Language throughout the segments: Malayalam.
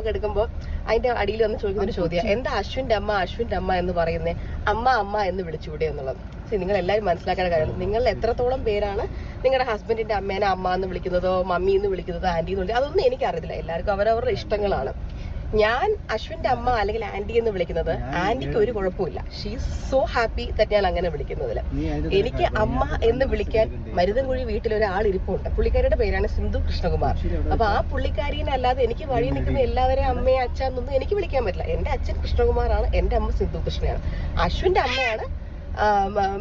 എടുക്കുമ്പോൾ അതിന്റെ അടിയിൽ വന്ന് ചോദിക്കുന്ന ഒരു ചോദ്യം, എന്താ അശ്വിന്റെ അമ്മ എന്ന് പറയുന്നേ, അമ്മ എന്ന് വിളിച്ചുകൂടെ എന്നുള്ളത്. നിങ്ങൾ എല്ലാവരും മനസ്സിലാക്കേണ്ട കാര്യം, നിങ്ങൾ എത്രത്തോളം പേരാണ് നിങ്ങളുടെ ഹസ്ബൻഡിന്റെ അമ്മേനെ അമ്മ എന്ന് വിളിക്കുന്നതോ മമ്മി എന്ന് വിളിക്കുന്നതോ ആന്റി എന്ന് വിളിക്കുന്നത്, അതൊന്നും എനിക്കറിയില്ല. എല്ലാവർക്കും അവരവരുടെ ഇഷ്ടങ്ങളാണ്. ഞാൻ അശ്വിന്റെ അമ്മ അല്ലെങ്കിൽ ആന്റി എന്ന് വിളിക്കുന്നത് ആന്റിക്ക് ഒരു കുഴപ്പമില്ല. She is so happy that ഞാൻ അങ്ങനെ വിളിക്കുന്നതിൽ. എനിക്ക് അമ്മ എന്ന് വിളിക്കാൻ മരുതൻകുഴി വീട്ടിലൊരാൾ ഇരിപ്പുണ്ട്. പുള്ളിക്കാരിയുടെ പേരാണ് സിന്ധു കൃഷ്ണകുമാർ. അപ്പൊ ആ പുള്ളിക്കാരിനെ അല്ലാതെ എനിക്ക് വഴി നിൽക്കുന്ന എല്ലാവരെയും അമ്മയെ അച്ഛന്നൊന്നും എനിക്ക് വിളിക്കാൻ പറ്റില്ല. എന്റെ അച്ഛൻ കൃഷ്ണകുമാറാണ്, എന്റെ അമ്മ സിന്ധു കൃഷ്ണയാണ്. അശ്വിന്റെ അമ്മയാണ്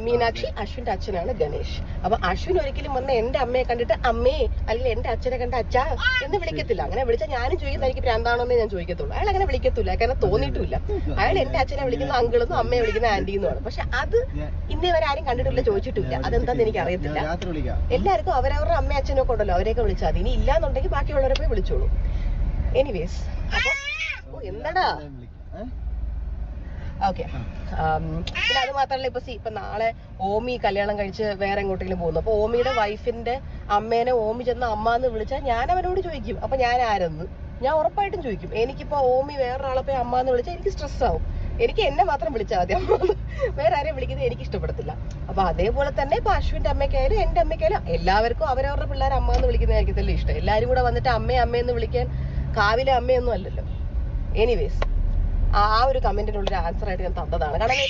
മീനാക്ഷി, അശ്വിന്റെ അച്ഛനാണ് ഗണേഷ്. അപ്പൊ അശ്വിൻ ഒരിക്കലും വന്ന് എന്റെ അമ്മയെ കണ്ടിട്ട് അമ്മേ അല്ലെങ്കിൽ എന്റെ അച്ഛനെ കണ്ട അച്ഛാ എന്ന് വിളിക്കത്തില്ല. അങ്ങനെ വിളിച്ചാൽ ഞാനും ചോദിക്കുന്നത് എനിക്ക് ഭ്രാന്താണോന്നേ ഞാൻ ചോദിക്കത്തുള്ളൂ. അയാൾ അങ്ങനെ വിളിക്കത്തില്ല, കാരണം തോന്നിയിട്ടില്ല. അയാൾ എന്റെ അച്ഛനെ വിളിക്കുന്ന അങ്കിളെന്നും അമ്മയെ വിളിക്കുന്ന ആന്റിന്നുമാണ്. പക്ഷെ അത് ഇന്നേ വരെ ആരും കണ്ടിട്ടില്ല, ചോദിച്ചിട്ടില്ല. അതെന്താന്ന് എനിക്ക് അറിയത്തില്ല. എല്ലാവർക്കും അവരവരുടെ അമ്മയും അച്ഛനൊക്കെ ഉണ്ടല്ലോ, അവരെയൊക്കെ വിളിച്ചാൽ മതി. ഇനി ഇല്ലാന്നുണ്ടെങ്കിൽ ബാക്കിയുള്ളവരെ പോയി വിളിച്ചോളൂ. എനിവേസ്, അപ്പൊ എന്താടാ ഓക്കെ. പിന്നെ അത് മാത്രമല്ല, ഇപ്പൊ നാളെ ഓമി കല്യാണം കഴിച്ച് വേറെ എങ്ങോട്ടെങ്കിലും പോകുന്നു. അപ്പൊ ഓമിയുടെ വൈഫിന്റെ അമ്മേനെ ഓമി ചെന്ന് അമ്മ എന്ന് വിളിച്ചാൽ ഞാൻ അവനോട് ചോദിക്കും, അപ്പൊ ഞാൻ ആരെന്ന് ഞാൻ ഉറപ്പായിട്ടും ചോദിക്കും. എനിക്കിപ്പോ ഓമി വേറൊരാളെ പോയി അമ്മ എന്ന് വിളിച്ചാൽ എനിക്ക് സ്ട്രെസ് ആവും. എനിക്ക് എന്നെ മാത്രം വിളിച്ചാൽ മതി, അമ്മ വേറെ ആരെയും വിളിക്കുന്നത് എനിക്ക് ഇഷ്ടപ്പെടത്തില്ല. അപ്പൊ അതേപോലെ തന്നെ ഇപ്പൊ അശ്വിന്റെ അമ്മയ്ക്കായാലും എന്റെ അമ്മയ്ക്കായാലും എല്ലാവർക്കും അവരവരുടെ പിള്ളേർ അമ്മ എന്ന് വിളിക്കുന്നതായിരിക്കത്തില്ല ഇഷ്ടം. എല്ലാവരും കൂടെ വന്നിട്ട് അമ്മയെന്ന് വിളിക്കാൻ കാവിലെ അമ്മയൊന്നും അല്ലല്ലോ. എനിവേസ്, ആ ഒരു കമന്റിനുള്ള ആൻസർ ആയിട്ട് ഞാൻ തന്നതാണ്. കാരണം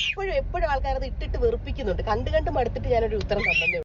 എപ്പോഴും ആൾക്കാരത് ഇട്ടിട്ട് വെറുപ്പിക്കുന്നുണ്ട്. കണ്ടു മടുത്തിട്ട് ഞാനൊരു ഉത്തരം തന്നേ.